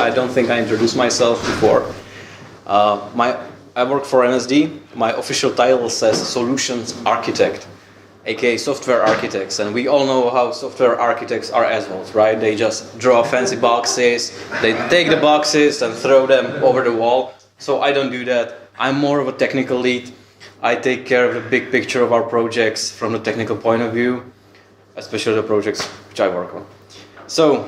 I don't think I introduced myself before. I work for MSD. My official title says Solutions Architect, aka Software Architects. And we all know how software architects are assholes, right? They just draw fancy boxes, they take the boxes and throw them over the wall. So I don't do that. I'm more of a technical lead. I take care of the big picture of our projects from the technical point of view, especially the projects which I work on. So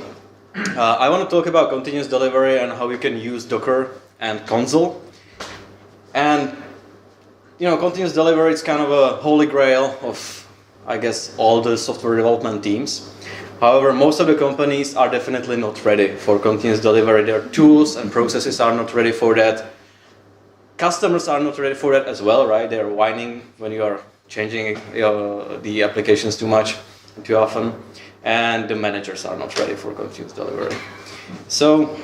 I want to talk about continuous delivery and how you can use Docker and Consul. And continuous delivery is kind of a holy grail of, I guess, all the software development teams. However, most of the companies are definitely not ready for continuous delivery. Their tools and processes are not ready for that. Customers are not ready for that as well, right? They're whining when you are changing the applications too much, too often. And the managers are not ready for continuous delivery. So,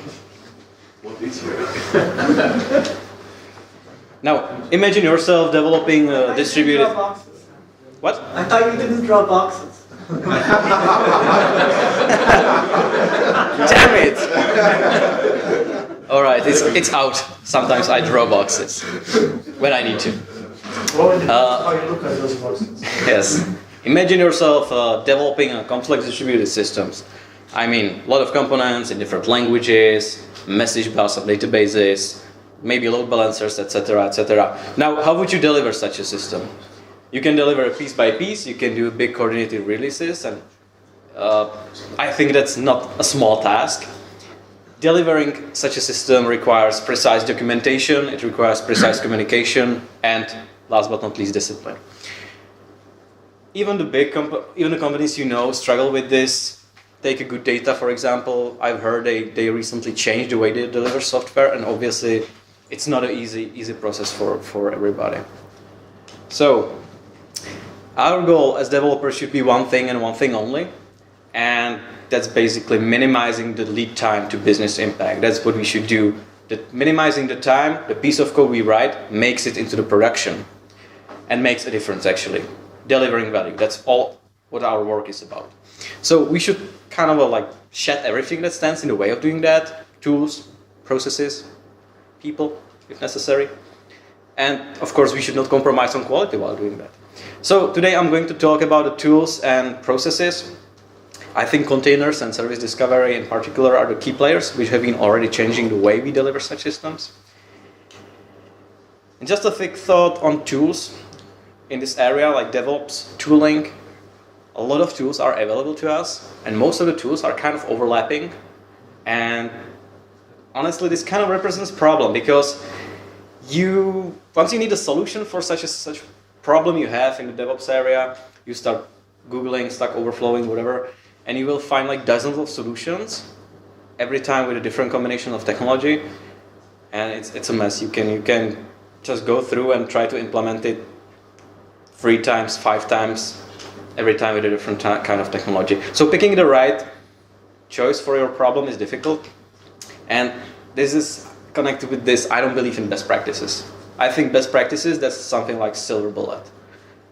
what is ready? Now, imagine yourself developing a distributed... What? I thought you didn't draw boxes. Damn it! Alright, it's out. Sometimes I draw boxes when I need to. How you look at those boxes. Yes. Imagine yourself developing a complex distributed systems. I mean, a lot of components in different languages, message bus of databases, maybe load balancers, etc., etc. Now, how would you deliver such a system? You can deliver piece by piece, you can do big coordinated releases, and I think that's not a small task. Delivering such a system requires precise documentation, it requires precise communication, and last but not least, discipline. Even the companies struggle with this. Take a good data, for example. I've heard they recently changed the way they deliver software, and obviously it's not an easy process for everybody. So our goal as developers should be one thing and one thing only, and that's basically minimizing the lead time to business impact. That's what we should do. Minimizing the time, the piece of code we write makes it into the production and makes a difference actually. Delivering value, that's all what our work is about. So we should kind of shed everything that stands in the way of doing that. Tools, processes, people, if necessary. And of course, we should not compromise on quality while doing that. So today I'm going to talk about the tools and processes. I think containers and service discovery in particular are the key players which have been already changing the way we deliver such systems. And just a quick thought on tools in this area, like DevOps, tooling. A lot of tools are available to us, and most of the tools are kind of overlapping. And honestly, this kind of represents a problem because once you need a solution for such problem you have in the DevOps area, you start Googling, Stack Overflowing, whatever, and you will find dozens of solutions every time with a different combination of technology, and it's a mess. You can just go through and try to implement it 3 times, 5 times, every time with a different kind of technology. So picking the right choice for your problem is difficult, and this is connected with this. I don't believe in best practices. I think best practices, that's something like silver bullet.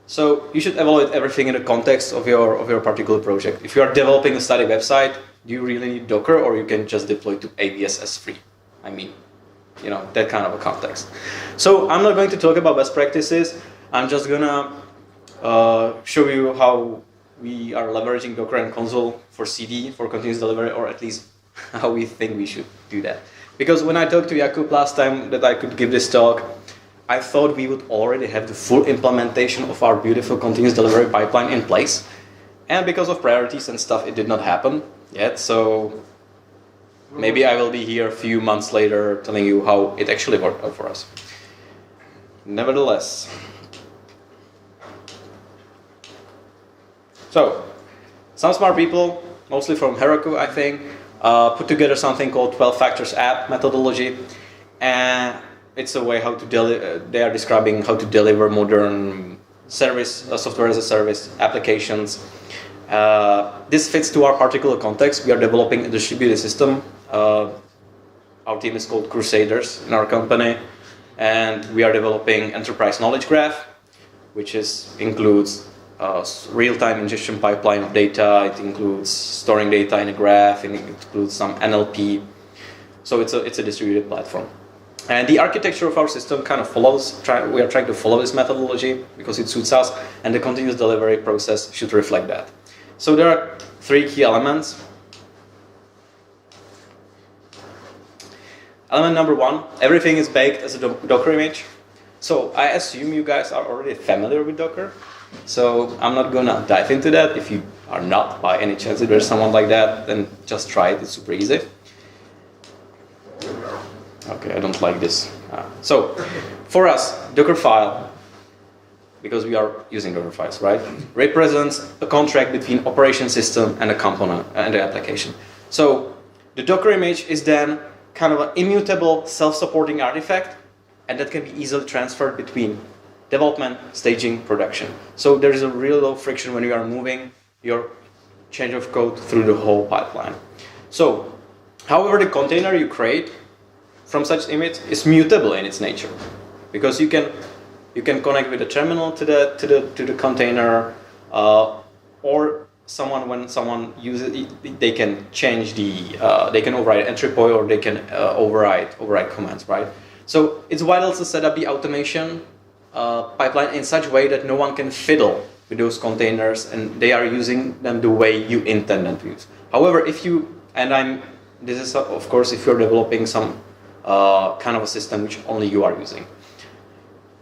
So you should evaluate everything in the context of your particular project. If you are developing a static website, do you really need Docker, or you can just deploy to AWS S3? I mean, that kind of a context. So I'm not going to talk about best practices. I'm just gonna show you how we are leveraging Docker and Consul for CD, for continuous delivery, or at least how we think we should do that. Because when I talked to Jakub last time that I could give this talk, I thought we would already have the full implementation of our beautiful continuous delivery pipeline in place. And because of priorities and stuff, it did not happen yet. So maybe I will be here a few months later telling you how it actually worked out for us. Nevertheless. So, some smart people, mostly from Heroku, I think, put together something called 12 factors app methodology. And it's a way how to they are describing how to deliver modern software as a service applications. This fits to our particular context. We are developing a distributed system. Our team is called Crusaders in our company, and we are developing enterprise knowledge graph, which includes real-time ingestion pipeline of data. It includes storing data in a graph. It includes some NLP. So it's a distributed platform. And the architecture of our system kind of follows, we are trying to follow this methodology because it suits us, and the continuous delivery process should reflect that. So there are 3 key elements. Element number 1, everything is baked as a Docker image. So I assume you guys are already familiar with Docker. So I'm not gonna dive into that. If you are not, by any chance, if there's someone like that, then just try it, it's super easy. Okay, I don't like this. So for us, Docker file, because we are using Docker files, right, represents a contract between operation system and a component and the application. So the Docker image is then kind of an immutable self-supporting artifact, and that can be easily transferred between development, staging, production. So there is a real low friction when you are moving your change of code through the whole pipeline. So, however, the container you create from such image is mutable in its nature, because you can connect with a terminal to the container, or when someone uses it, they can change they can override entry point, or they can override commands, right? So it's vital to set up the automation pipeline in such a way that no one can fiddle with those containers and they are using them the way you intend them to use. However, this is of course if you're developing some kind of a system which only you are using.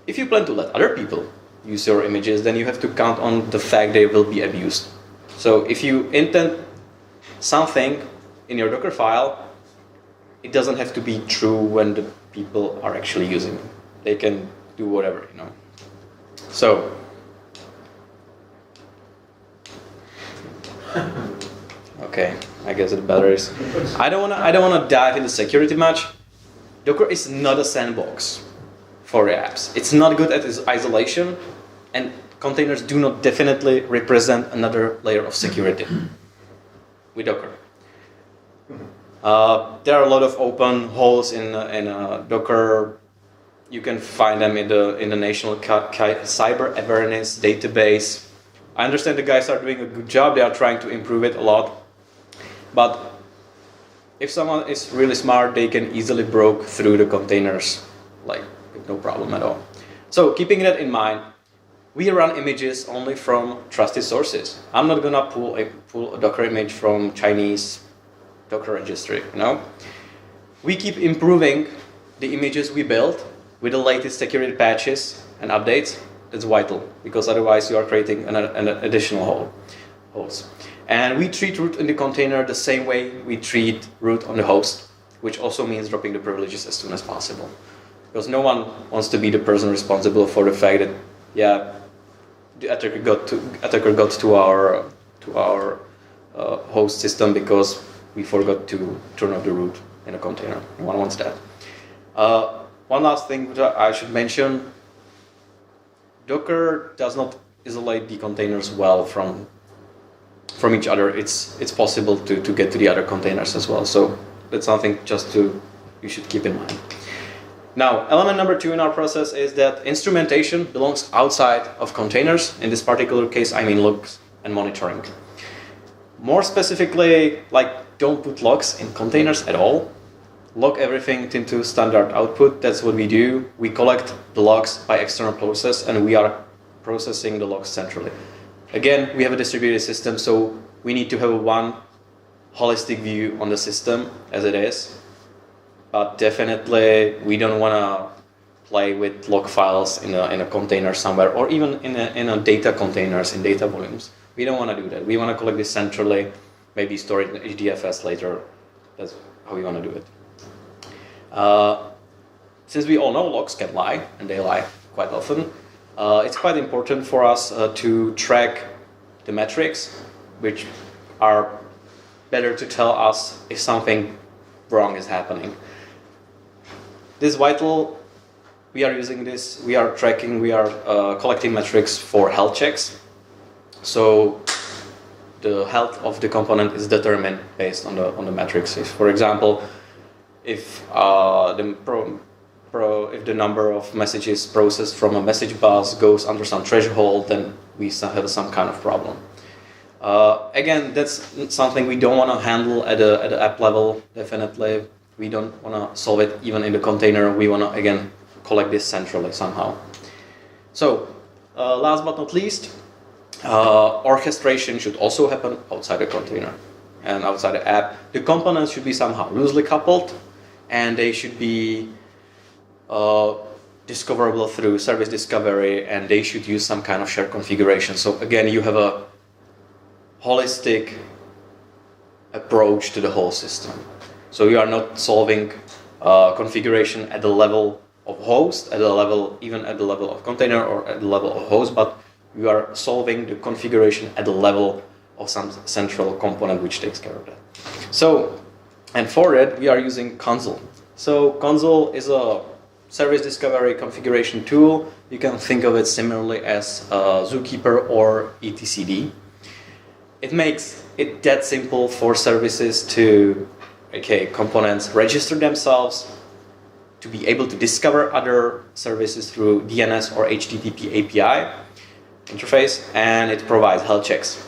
If you plan to let other people use your images, then you have to count on the fact they will be abused. So if you intend something in your Docker file, it doesn't have to be true when the people are actually using it. They can do whatever, you know. So, okay, I guess the batteries. I don't wanna dive into security much. Docker is not a sandbox for apps. It's not good at its isolation, and containers do not definitely represent another layer of security with Docker. There are a lot of open holes in Docker. You can find them in the National Cyber Awareness database. I understand the guys are doing a good job. They are trying to improve it a lot. But if someone is really smart, they can easily break through the containers, like with no problem at all. So keeping that in mind, we run images only from trusted sources. I'm not gonna pull a Docker image from Chinese Docker registry, you know? We keep improving the images we build with the latest security patches and updates. That's vital, because otherwise you are creating an additional holes. And we treat root in the container the same way we treat root on the host, which also means dropping the privileges as soon as possible. Because no one wants to be the person responsible for the fact that, yeah, the attacker got to our host system because we forgot to turn off the root in a container. No one wants that. One last thing that I should mention: Docker does not isolate the containers well from each other. It's possible to get to the other containers as well. So that's something you should keep in mind. Now, element number 2 in our process is that instrumentation belongs outside of containers. In this particular case, I mean logs and monitoring. More specifically, like, don't put logs in containers at all. Log everything into standard output. That's what we do. We collect the logs by external process, and we are processing the logs centrally. Again, we have a distributed system, so we need to have one holistic view on the system as it is. But definitely, we don't want to play with log files in a container somewhere, or even in a data containers, in data volumes. We don't want to do that. We want to collect this centrally, maybe store it in HDFS later. That's how we want to do it. Since we all know logs can lie, and they lie quite often, it's quite important for us to track the metrics, which are better to tell us if something wrong is happening. This is vital. We are using this. We are collecting metrics for health checks. So the health of the component is determined based on the metrics. If, for example, if the number of messages processed from a message bus goes under some threshold, then we have some kind of problem. Again, that's something we don't want to handle at the app level, definitely. We don't want to solve it even in the container. We want to, again, collect this centrally somehow. So, last but not least, orchestration should also happen outside the container and outside the app. The components should be somehow loosely coupled, and they should be discoverable through service discovery, and they should use some kind of shared configuration. So again, you have a holistic approach to the whole system. So you are not solving configuration at the level of host, even at the level of container or at the level of host, but you are solving the configuration at the level of some central component which takes care of that. So, and for that we are using Consul. So Consul is a service discovery configuration tool. You can think of it similarly as Zookeeper or etcd. It makes it that simple for services to, components register themselves, to be able to discover other services through DNS or HTTP API interface, and it provides health checks.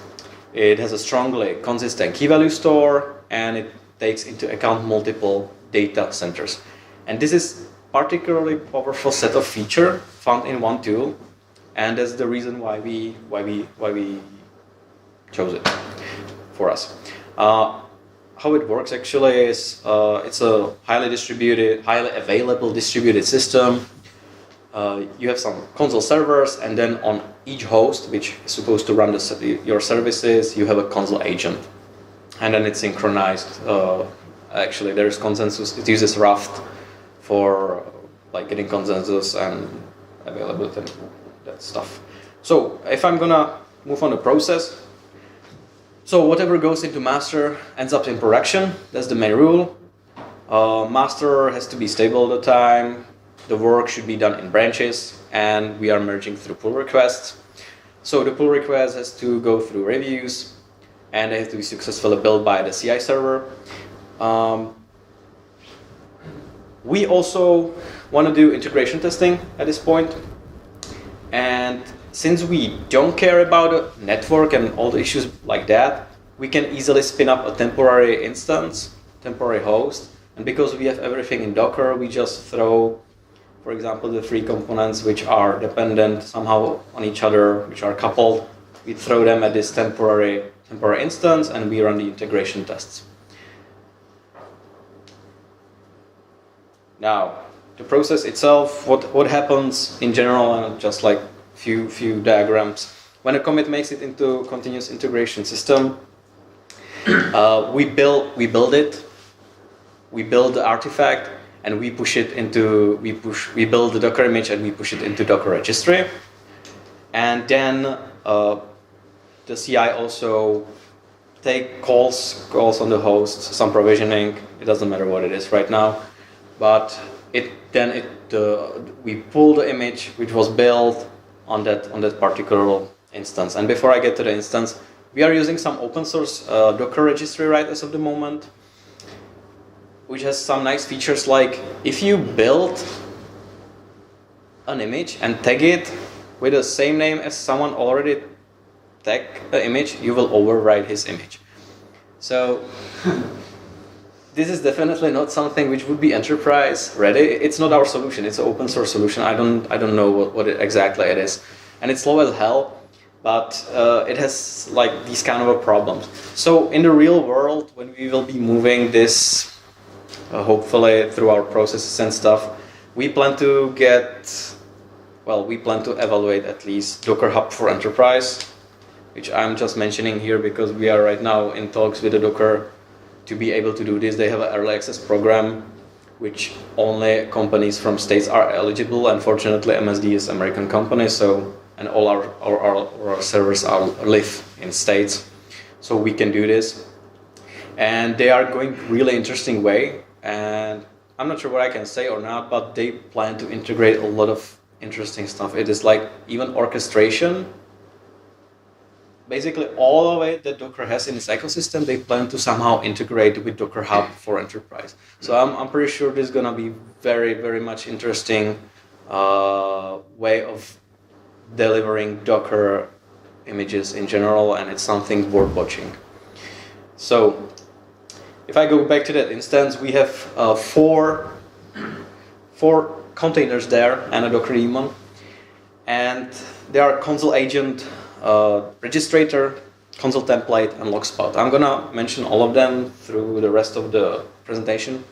It has a strongly consistent key value store, and it takes into account multiple data centers. And this is particularly powerful set of features found in one tool, and that's the reason why we chose it for us. How it works actually is it's a highly available distributed system. You have some Consul servers, and then on each host, which is supposed to run your services, you have a Consul agent, and then it's synchronized. Actually, there is consensus. It uses Raft for getting consensus and availability and that stuff. So if I'm gonna move on the process, so whatever goes into master ends up in production. That's the main rule. Master has to be stable all the time. The work should be done in branches, and we are merging through pull requests. So the pull request has to go through reviews, and they have to be successfully built by the CI server. We also want to do integration testing at this point, and since we don't care about a network and all the issues like that, we can easily spin up a temporary instance, temporary host, and because we have everything in Docker, we just throw, for example, the three components which are dependent somehow on each other, which are coupled, we throw them at this temporary instance, and we run the integration tests. Now, the process itself, what happens in general, and just like few diagrams. When a commit makes it into continuous integration system, we build it, we build the artifact, and we build the Docker image and we push it into Docker registry. And then the CI also take calls on the host, some provisioning. It doesn't matter what it is right now, but we pull the image which was built on that particular instance. And before I get to the instance, we are using some open source Docker registry right as of the moment, which has some nice features like if you build an image and tag it with the same name as someone already tagged the image, you will override his image. So this is definitely not something which would be enterprise ready. It's not our solution. It's an open source solution. I don't know what exactly it is, and it's slow as hell. But it has these kind of problems. So in the real world, when we will be moving this, hopefully through our processes and stuff, we plan to evaluate at least Docker Hub for Enterprise, which I'm just mentioning here because we are right now in talks with the Docker to be able to do this. They have an early access program, which only companies from states are eligible. Unfortunately, MSD is an American company, and all our servers live in states, so we can do this. And they are going really interesting way, and I'm not sure what I can say or not, but they plan to integrate a lot of interesting stuff. It is even orchestration. Basically all of it that Docker has in its ecosystem, they plan to somehow integrate with Docker Hub for Enterprise. So I'm pretty sure this is gonna be very, very much interesting way of delivering Docker images in general, and it's something worth watching. So if I go back to that instance, we have four containers there and a Docker daemon, and they are Consul agent, registrator, Consul template, and logspout. I'm gonna mention all of them through the rest of the presentation.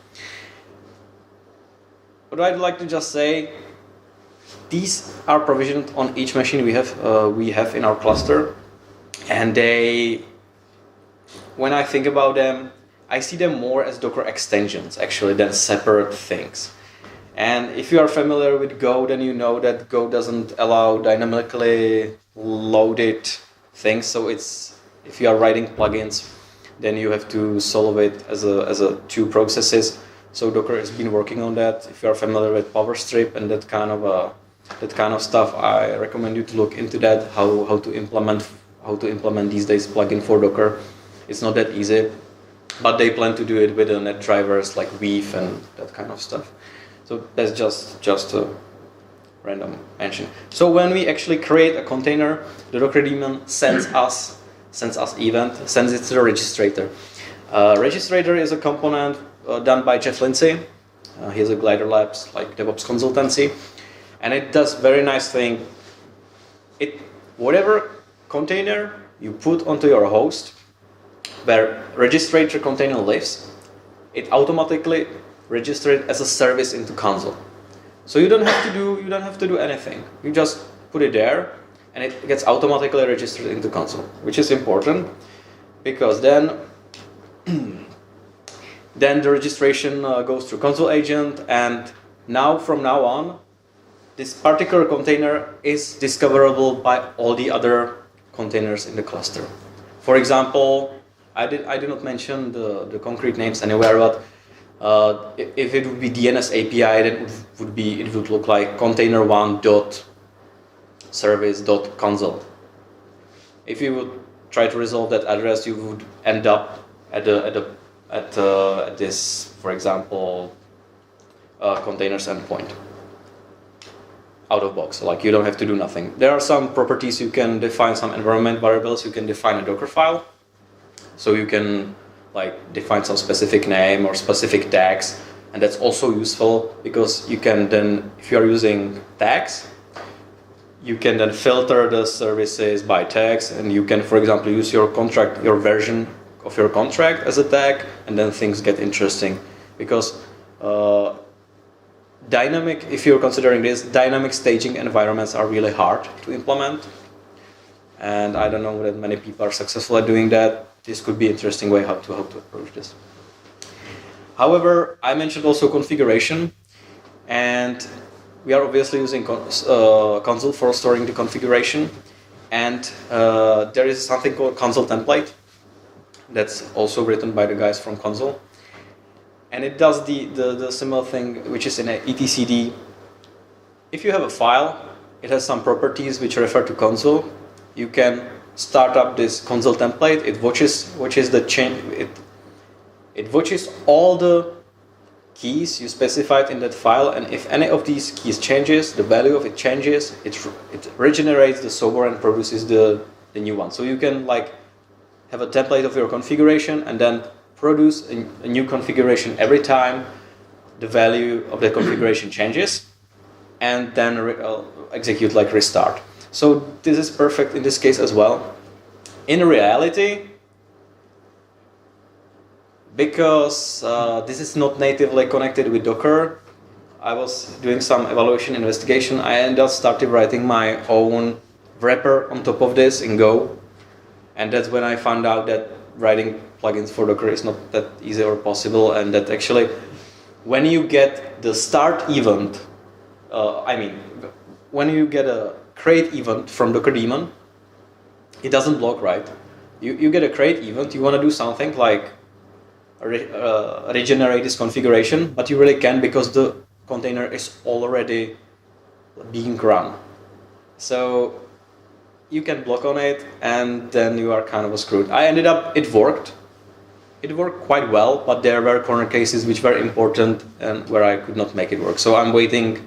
But I'd like to just say, these are provisioned on each machine we have in our cluster, and when I think about them, I see them more as Docker extensions actually than separate things. And if you are familiar with Go, then you know that Go doesn't allow dynamically loaded things. So if you are writing plugins, then you have to solve it as a two processes. So Docker has been working on that. If you are familiar with PowerStrip and that kind of stuff, I recommend you to look into that. How to implement these days plugin for Docker. It's not that easy, but they plan to do it with the net drivers like Weave and that kind of stuff. So that's just a random mention. So when we actually create a container, the Docker daemon sends us event, sends it to the registrator. Registrator is a component done by Jeff Lindsay. He has a Glider Labs like DevOps consultancy, and it does very nice thing. Whatever container you put onto your host, where registrator container lives, it automatically registers it as a service into Consul. So you don't have to do anything. You just put it there, and it gets automatically registered into Consul, which is important because then the registration goes through Consul agent, and from now on, this particular container is discoverable by all the other containers in the cluster. For example, I did not mention the concrete names anywhere, but if it would be DNS API, then it would look like container1.service.consul. If you would try to resolve that address, you would end up at this, for example, containers endpoint out of box. Like, you don't have to do nothing. There are some properties you can define, some environment variables. You can define a Docker file, so you can define some specific name or specific tags, and that's also useful because you can then, if you are using tags, you can then filter the services by tags, and you can, for example, use your version of your contract as a tag, and then things get interesting because if you're considering this, dynamic staging environments are really hard to implement, and I don't know that many people are successful at doing that. This could be an interesting way how to approach this. However, I mentioned also configuration, and we are obviously using Consul for storing the configuration, and there is something called Consul template that's also written by the guys from Consul, and it does the similar thing, which is in a etcd. If you have a file, it has some properties which refer to Consul. You can start up this Consul template. It watches the change. It watches all the keys you specified in that file, and if any of these keys changes, the value of it changes, it regenerates the software and produces the new one. So you can have a template of your configuration and then produce a new configuration every time the value of the configuration changes, and then execute restart. So this is perfect in this case as well. In reality, because this is not natively connected with Docker, I was doing some evaluation investigation. I ended up started writing my own wrapper on top of this in Go, and that's when I found out that writing plugins for Docker is not that easy or possible, and that actually when you get the start event, when you get a create event from Docker daemon, it doesn't block, right? You get a create event, you want to do something like regenerate this configuration, but you really can't because the container is already being run. So you can block on it, and then you are kind of screwed. It worked quite well, but there were corner cases which were important and where I could not make it work. So I'm waiting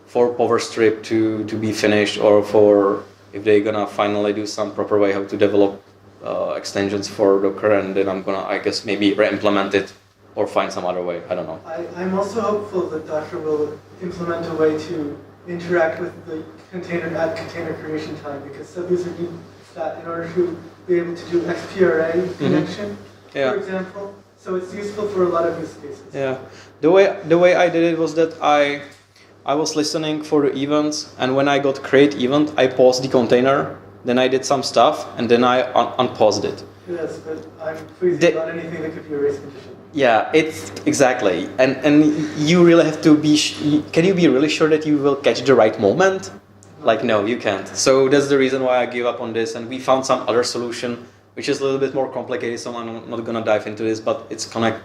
for PowerStrip to be finished, or for if they're gonna finally do some proper way how to develop extensions for Docker, and then I'm gonna, I guess, maybe re-implement it or find some other way. I don't know. I'm also hopeful that Docker will implement a way to interact with the container at container creation time, because sub-user needs that in order to be able to do XPRA connection, Yeah. for example. So it's useful for a lot of use cases. Yeah, the way I did it was that I was listening for the events, and when I got create event, I paused the container, then I did some stuff, and then I unpaused it. Yes, but I'm freezing about anything that could be a race condition. Yeah, it's exactly, and you really have to be. Can you be really sure that you will catch the right moment? Like, no, you can't. So that's the reason why I give up on this, and we found some other solution, which is a little bit more complicated, so I'm not gonna dive into this, but it's kind of,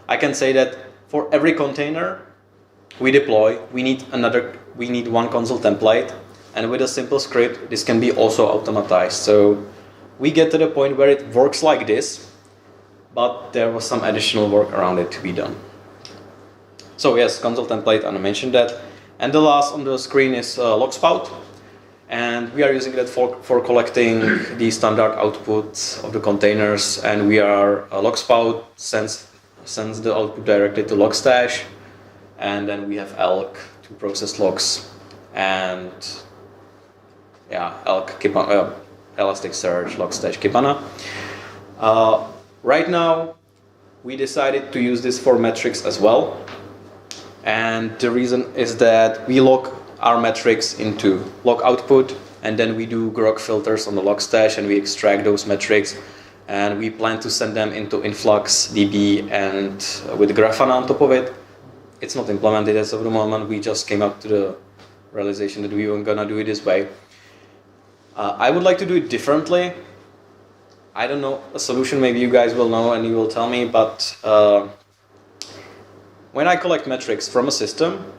I can say that for every container we deploy, we need one Consul template, and with a simple script, this can be also automatized. So we get to the point where it works like this, but there was some additional work around it to be done. So yes, Consul template, and I mentioned that. And the last on the screen is Logspout. And we are using that for collecting the standard output of the containers, and we are Logspout sends the output directly to Logstash, and then we have Elk to process logs, and yeah, Elk, Kibana, Elasticsearch, Logstash, Kibana. Right now, we decided to use this for metrics as well, and the reason is that we log our metrics into log output, and then we do grok filters on the Logstash, and we extract those metrics, and we plan to send them into InfluxDB and with Grafana on top of it. It's not implemented as of the moment. We just came up to the realization that we were gonna do it this way. I would like to do it differently. I don't know a solution. Maybe you guys will know and you will tell me. But when I collect metrics from a system,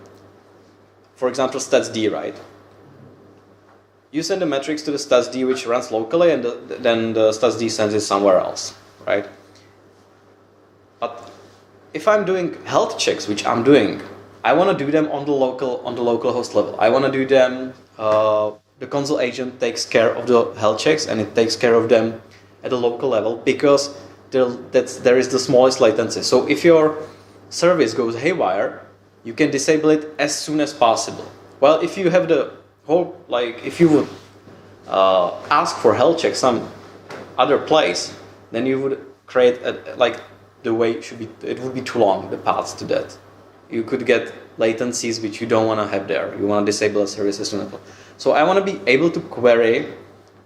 for example, statsd, right? You send the metrics to the statsd, which runs locally, and then the statsd sends it somewhere else, right? But if I'm doing health checks, which I'm doing, I want to do them on the local host level. I want to do them. The Consul agent takes care of the health checks, and it takes care of them at the local level, because there is the smallest latency. So if your service goes haywire, you can disable it as soon as possible. Well, if you have the whole, like, if you would ask for health check some other place, then you would create the way it should be. It would be too long, the paths to that. You could get latencies which you don't want to have there. You want to disable a service as soon as possible. So I want to be able to query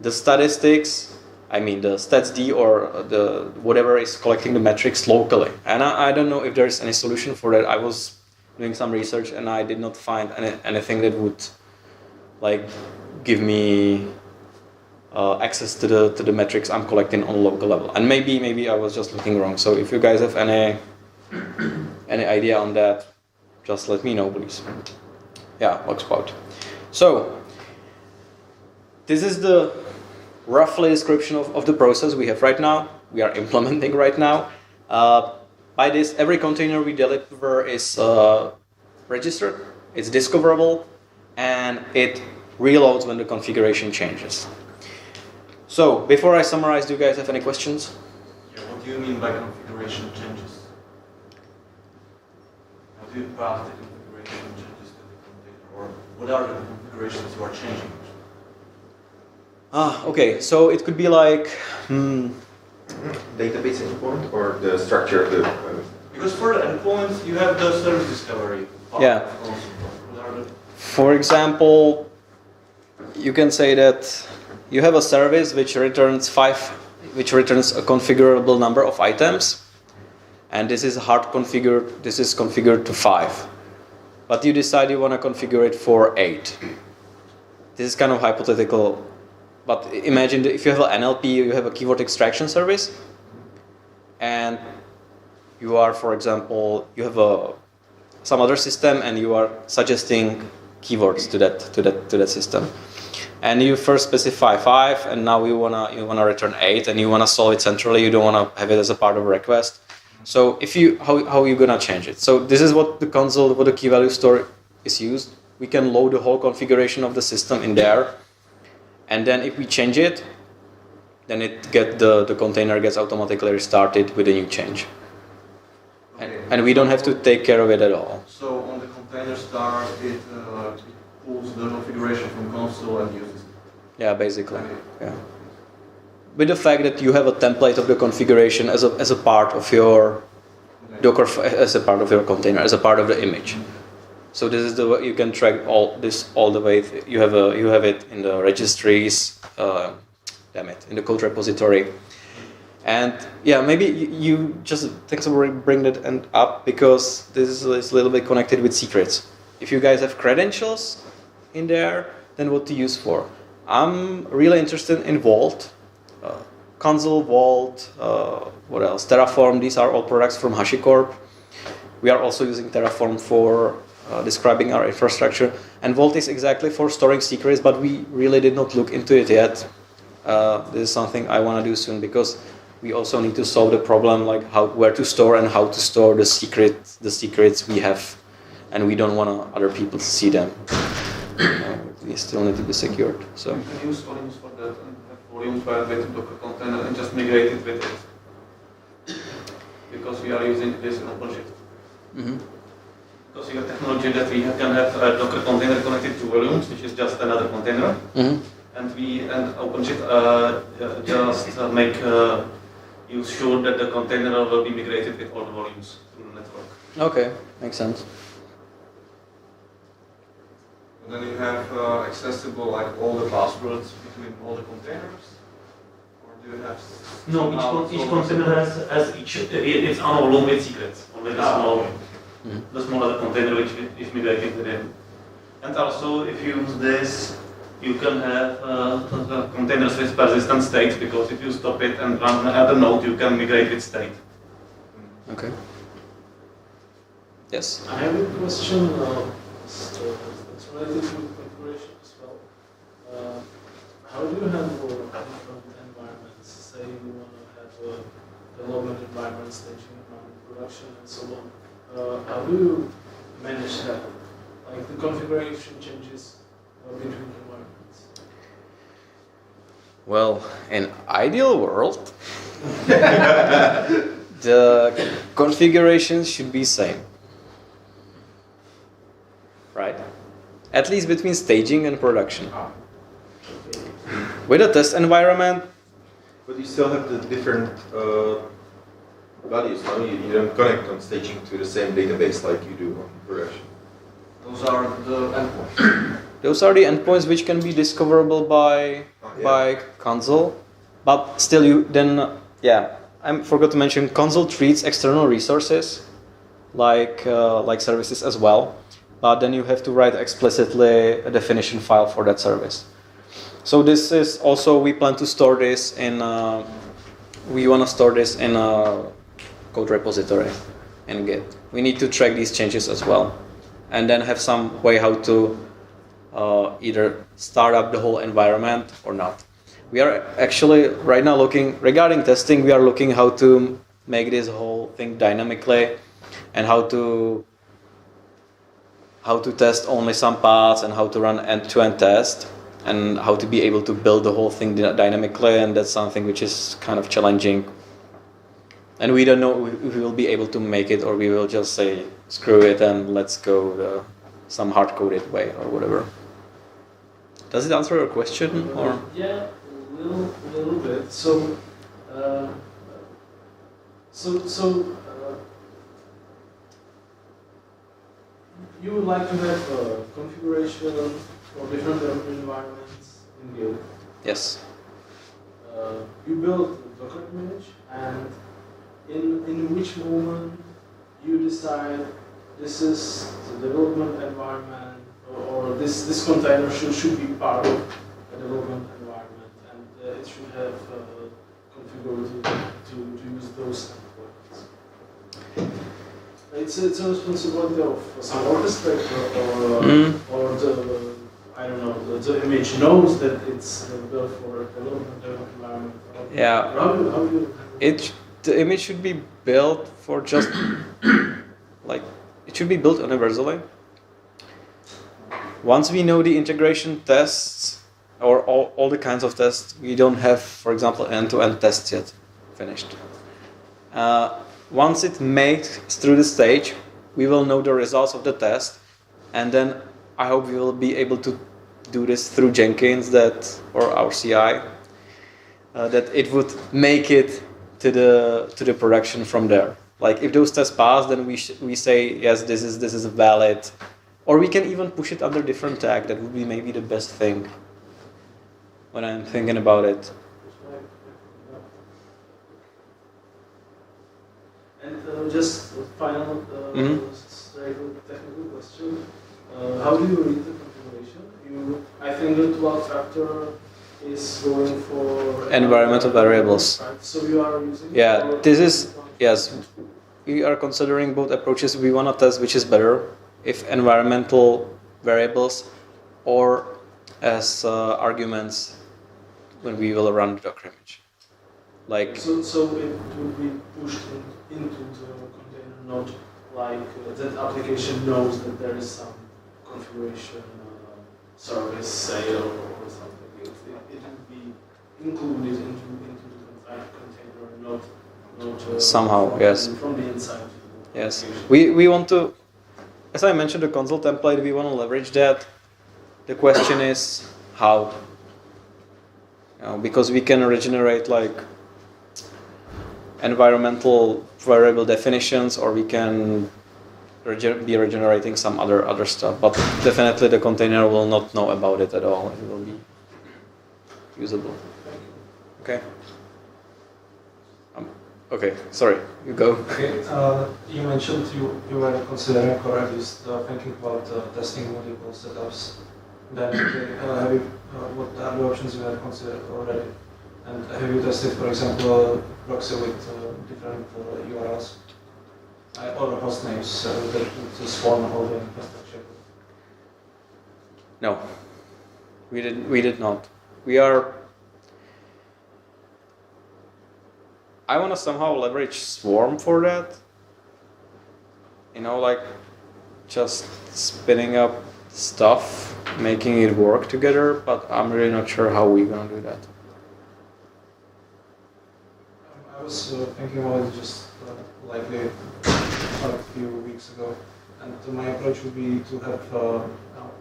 the statistics, I mean the statsd or the whatever is collecting the metrics locally. And I don't know if there's any solution for that. I was doing some research and I did not find anything that would like give me access to the metrics I'm collecting on a local level. And maybe I was just looking wrong. So if you guys have any idea on that, just let me know, please. Yeah, Logspout. So this is the roughly description of the process we have right now. We are implementing right now. By this, every container we deliver is registered, it's discoverable, and it reloads when the configuration changes. So, before I summarize, do you guys have any questions? Yeah, what do you mean by configuration changes? How do you pass the configuration changes to the container? Or what are the configurations you are changing? Okay, so it could be like... database endpoint or the structure of the... Because for the endpoints, you have the service discovery part. Yeah. What are the... For example, you can say that you have a service which returns a configurable number of items, and this is configured to 5. But you decide you want to configure it for 8. This is kind of hypothetical, but imagine that if you have an NLP, you have a keyword extraction service, and you are, for example, you have some other system, and you are suggesting keywords to that system, and you first specify 5, and now you wanna return 8, and you wanna solve it centrally. You don't wanna have it as a part of a request. So how are you gonna change it? So this is what the Consul, what the key value store is used. We can load the whole configuration of the system in there, and then if we change it, then the container gets automatically restarted with a new change. Okay. And we don't have to take care of it at all. So on the container start, it pulls the configuration from Consul and uses it. Yeah, basically. Okay. Yeah. With the fact that you have a template of the configuration as a part of your Docker, as a part of your container, as a part of the image. So this is the way you can track all the way. You have it in the registries. In the code repository. And yeah, maybe you just thanks for bringing that up, because this is a little bit connected with secrets. If you guys have credentials in there, then what to use for? I'm really interested in Vault, Consul, Vault, what else? Terraform. These are all products from HashiCorp. We are also using Terraform for describing our infrastructure. And Vault is exactly for storing secrets, but we really did not look into it yet. This is something I want to do soon, because we also need to solve the problem, like where to store and how to store the secrets we have, and we don't want other people to see them. We still need to be secured. So You can use volumes for that and have volumes by the Docker container and just migrate it with it. Because we are using this in OpenShift. Mm-hmm. Because we have technology that we can have a Docker container connected to volumes, which is just another container. Mm-hmm. And OpenShift just make you sure that the container will be migrated with all the volumes through the network. Okay, makes sense. And then you have accessible like all the passwords between all the containers, or do you have? No, each container has its own volume with secrets. Only the smaller the container which is migrated within. And also, if you use this, you can have containers with persistent state, because if you stop it and run another node, you can migrate with state. Okay. Yes. I have a question that's related to configuration as well. How do you handle different environments? Say you want to have a development environment, staging environment, production, and so on. How do you manage that? Like the configuration changes between environments? Well, in ideal world, the configurations should be same, right? At least between staging and production. With a test environment, But you still have the different values, no? You don't connect on staging to the same database like you do on production. Those are the endpoints. those are the endpoints which can be discoverable by Consul, but still I forgot to mention, Consul treats external resources like services as well, but then you have to write explicitly a definition file for that service. So this is also, we plan to store this in we want to store this in a code repository in Git. We need to track these changes as well, and then have some way how to either start up the whole environment or not. We are actually right now looking, regarding testing, we are looking how to make this whole thing dynamically, and how to test only some paths, and how to run end-to-end test, and how to be able to build the whole thing dynamically, and that's something which is kind of challenging. And we don't know if we will be able to make it, or we will just say, screw it and let's go some hard-coded way or whatever. Does it answer your question? Or? Yeah, a little bit. So you would like to have a configuration for different environments in Git. Yes. You build a Docker image, and in which moment you decide this is the development environment, or this container should be part of a development environment, and it should have configured to use those endpoints. It's a responsibility of some orchestrator, or the, I don't know, the image knows that it's built for a development environment. Yeah. How do you The image should be built for just it should be built universally. Once we know the integration tests or all the kinds of tests. We don't have, for example, end-to-end tests yet finished. Once it makes through the stage, we will know the results of the test, and then I hope we will be able to do this through Jenkins or our CI, that it would make it to the production from there. Like if those tests pass, then we say yes, this is valid, or we can even push it under different tag. That would be maybe the best thing when I'm thinking about it. And just a final technical question. How do you read the configuration? I think the 12 factor is going for environmental variables. Right? So you are using. Yes. We are considering both approaches. We want to test which is better, if environmental variables or as arguments when we will run the Docker image. Like so it would be pushed into the container node, like that application knows that there is some configuration service sale or something. It would be included into the container, not somehow, yes. From the inside. Yes, we want to, as I mentioned, the Consul template. We want to leverage that. The question is how. Because we can regenerate like environmental variable definitions, or we can be regenerating some other stuff. But definitely the container will not know about it at all. It will be usable. Okay. Okay, sorry, you go. Okay, you mentioned you were considering or at least thinking about testing multiple setups. Then have you, what are the options you have considered already? And have you tested, for example, proxy with different URLs or host names that to spawn all the infrastructure? No, we did not. We are. I want to somehow leverage Swarm for that. Like just spinning up stuff, making it work together, but I'm really not sure how we're gonna do that. I was thinking about it just likely a few weeks ago, and my approach would be to have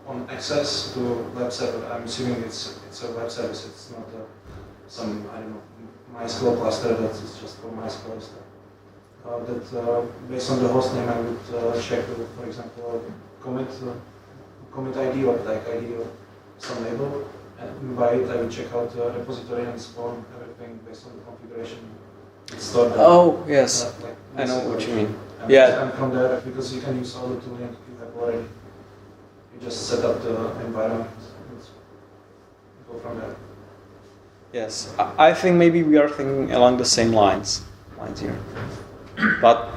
on access to web server. I'm assuming it's a web service. It's not some MySQL cluster that is just for MySQL stuff. That based on the host name, I would check, for example, commit ID or tag ID or some label, and by it I would check out the repository and spawn everything based on the configuration. Stored oh yes, I know what you mean. And from there, because you can use all the tooling you have already, you just set up the environment and go from there. Yes, I think maybe we are thinking along the same lines here, but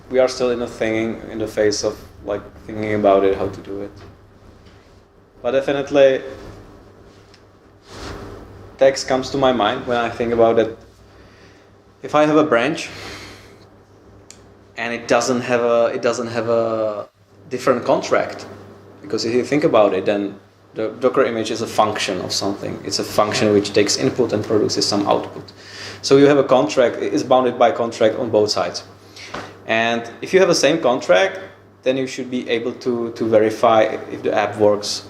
we are still in the phase of like thinking about it, how to do it. But definitely, text comes to my mind when I think about it. If I have a branch and it doesn't have a different contract, because if you think about it, then the Docker image is a function of something. It's a function which takes input and produces some output. So you have a contract, it is bounded by contract on both sides. And if you have the same contract, then you should be able to verify if the app works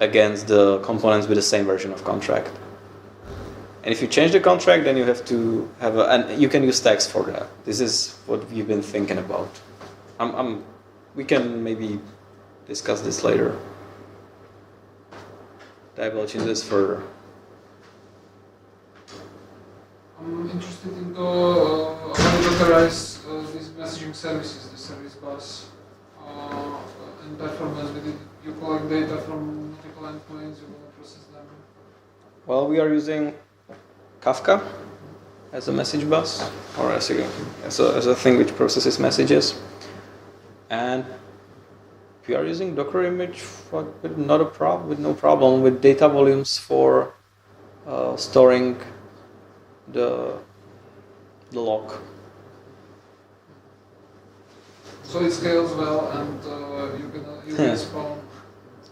against the components with the same version of contract. And if you change the contract, then you have to have and you can use tags for that. This is what we've been thinking about. We can maybe discuss this later. Divulge in this further. I'm interested in how you Dockerize these messaging services, the service bus, and performance. You collect data from multiple endpoints, you want to process them. Well, we are using Kafka as a message bus, or as a thing which processes messages, and we are using Docker image with no problem with data volumes for storing the log. So it scales well, and you can spawn.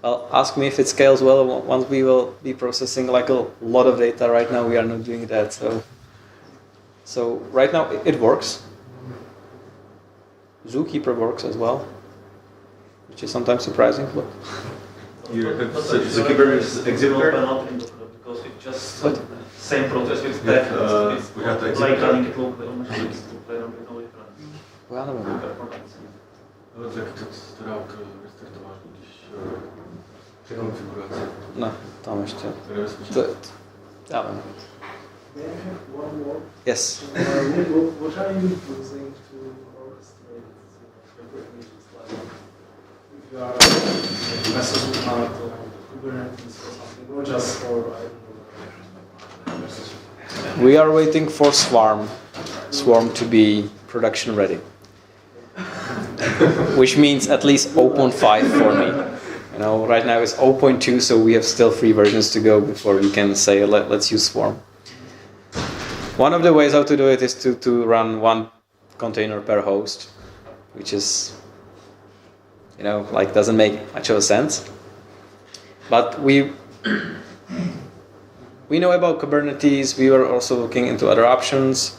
Well, ask me if it scales well once we will be processing like a lot of data. Right now we are not doing that. So right now it works. Zookeeper works as well, which is sometimes surprising. But Zookeeper is exhibitor? Not in Docker, because it's just What? same process with Yeah, that. It's we have to like exhibit. running it locally on machine, it's locally running it locally. já nevím. No, tak to teda restartováš, když při konfiguraci. Ne, tam ještě. To je nebezpečné. Já vím. May I have one more? Yes. What are you using to orchestrate Docker images? Like, if you are messaging out Kubernetes or something, or just for, I don't know, We are waiting for Swarm to be production ready. Which means at least 0.5 for me. You know, right now it's 0.2, so we have still 3 versions to go before we can say let's use Swarm. One of the ways how to do it is to run 1 container per host, which is, you know, like doesn't make much of a sense. But we know about Kubernetes. We were also looking into other options.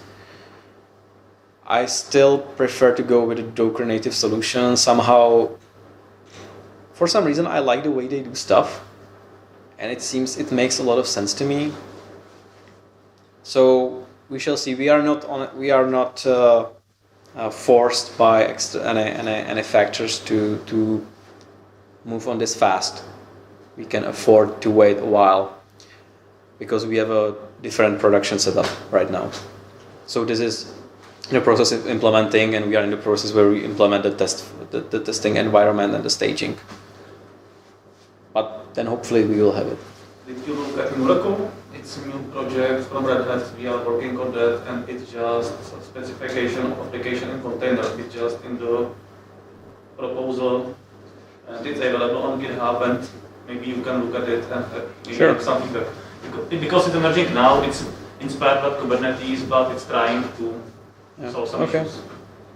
I still prefer to go with a Docker native solution. Somehow, for some reason, I like the way they do stuff, and it seems it makes a lot of sense to me. So we shall see. We are not forced by any factors to move on this fast. We can afford to wait a while because we have a different production setup right now. So this is in the process of implementing, and we are in the process where we implement the testing environment and the staging. But then hopefully we will have it. Did you look at Muracle? It's a new project from Red Hat. We are working on that, and it's just a specification of application and container. It's just in the proposal, and it's available on GitHub, and maybe you can look at it and maybe Sure. have something that, because it's emerging now, it's inspired by Kubernetes, but it's trying to solve some Okay. issues.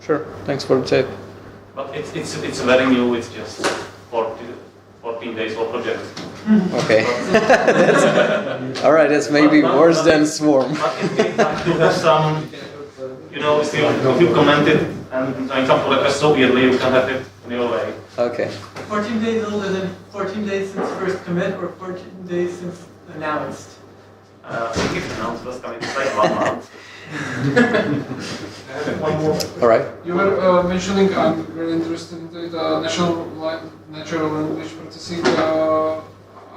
Sure. Thanks for the tip. But it's very new. It's just 14 days old project. Okay. All right. That's maybe worse than Swarm. But it's like to have some, you know, still, if you comment it and some progress so early, you can have it in your way. Okay. 14 days older than 14 days since first commit or 14 days since announced? I think it's announced last time, it's like 1 month. One more. All right. You were mentioning, I'm very interested in the natural language processing.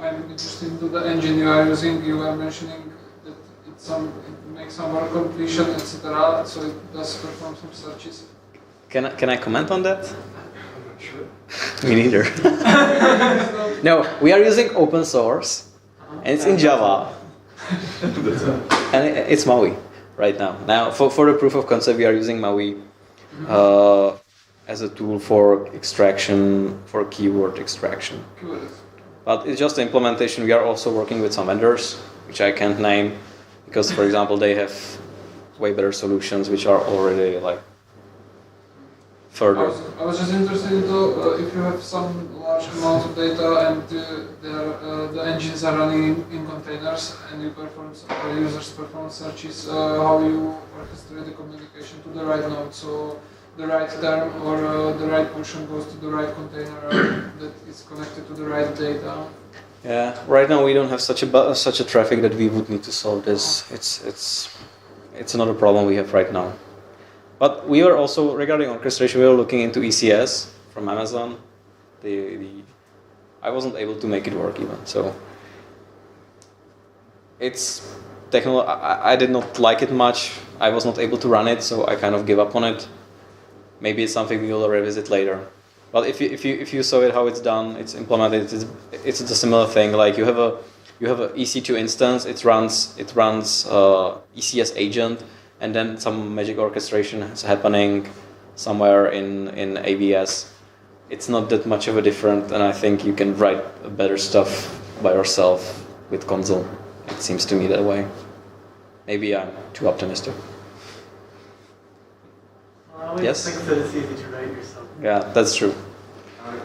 I'm interested in the engine you are using. You were mentioning that it makes some work completion, etc. So it does perform some searches. Can I comment on that? I'm not sure. Me neither. No, we are using open source, and it's in Java, and it's Maui right now. Now, for the proof of concept, we are using Maui as a tool for extraction, for keyword extraction. But it's just the implementation. We are also working with some vendors, which I can't name, because, for example, they have way better solutions, which are already like further. I was just interested in if you have some large amount of data and the engines are running in containers and users perform searches, how you orchestrate the communication to the right node, so the right term or the right portion goes to the right container that is connected to the right data. Yeah, right now we don't have such a traffic that we would need to solve this. It's another problem we have right now. But we were also, regarding orchestration, we were looking into ECS from Amazon. I wasn't able to make it work even, so it's technical. I did not like it much. I was not able to run it, so I kind of gave up on it. Maybe it's something we will revisit later. But if you saw it how it's done, it's implemented. It's a similar thing. Like you have a EC2 instance. It runs ECS agent. And then some magic orchestration is happening somewhere in AVS. It's not that much of a difference, and I think you can write better stuff by yourself with Consul. It seems to me that way. Maybe I'm too optimistic. I always Yes? think that it's easy to write yourself. Yeah, that's true.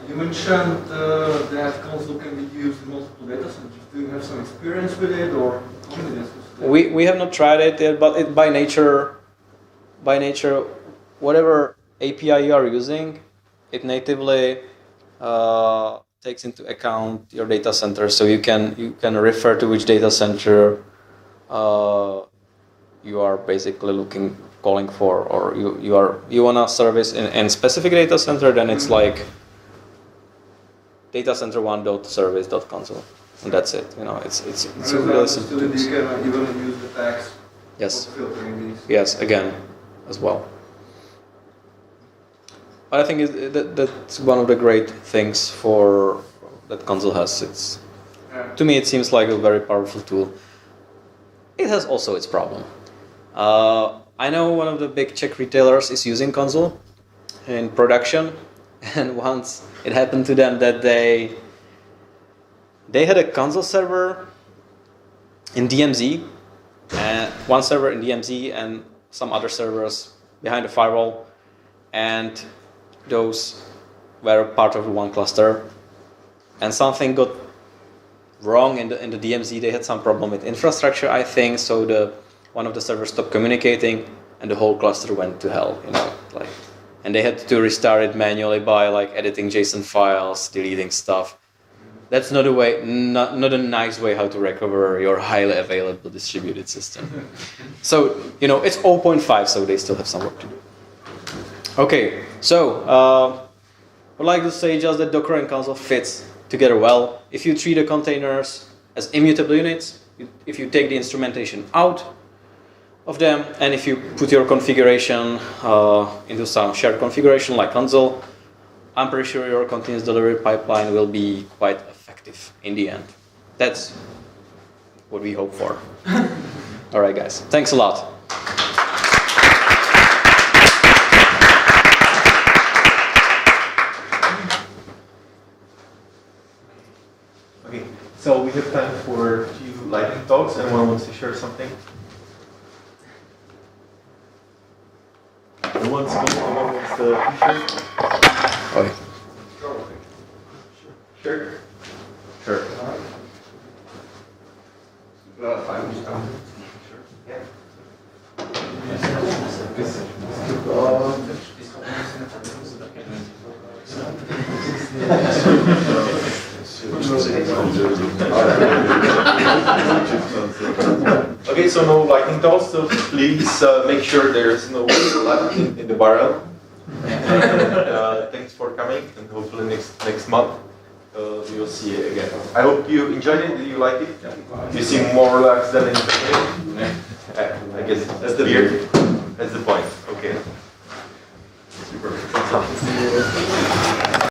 You mentioned that Consul can be used in multiple data centers. Do you have some experience with it, or confidence with it? We have not tried it yet, but by nature, whatever API you are using, it natively takes into account your data center, so you can refer to which data center you are basically calling for, or you want a service in specific data center, then it's like datacenter1.service.consul, and that's it. It's really simple. You can even use the tags Yes. for filtering these. Yes, again, as well. But I think that's one of the great things that Consul has. To me, it seems like a very powerful tool. It has also its problem. I know one of the big Czech retailers is using Consul in production, and once it happened to them that they had a Consul server in DMZ, and one server in DMZ and some other servers behind the firewall, and those were part of one cluster, and something got wrong in the DMZ. They had some problem with infrastructure, I think, so one of the servers stopped communicating and the whole cluster went to hell, and they had to restart it manually by editing JSON files, deleting stuff. That's not a nice way how to recover your highly available distributed system. So, it's 0.5, so they still have some work to do. Okay, so I'd like to say just that Docker and Consul fits together well. If you treat the containers as immutable units, if you take the instrumentation out of them, and if you put your configuration into some shared configuration like Consul, I'm pretty sure your continuous delivery pipeline will be quite effective in the end. That's what we hope for. All right, guys. Thanks a lot. Okay, so we have time for a few lightning talks. Anyone wants to share something? Who wants the t-shirt? Okay. Sure. Sure. Okay, so no lightning talks, so please make sure there's no water left in the barrel. Thanks for coming, and hopefully next month we will see you again. I hope you enjoyed it. Did you like it? You seem more relaxed than in the beginning. I guess that's the beer. That's the point. Okay. Super.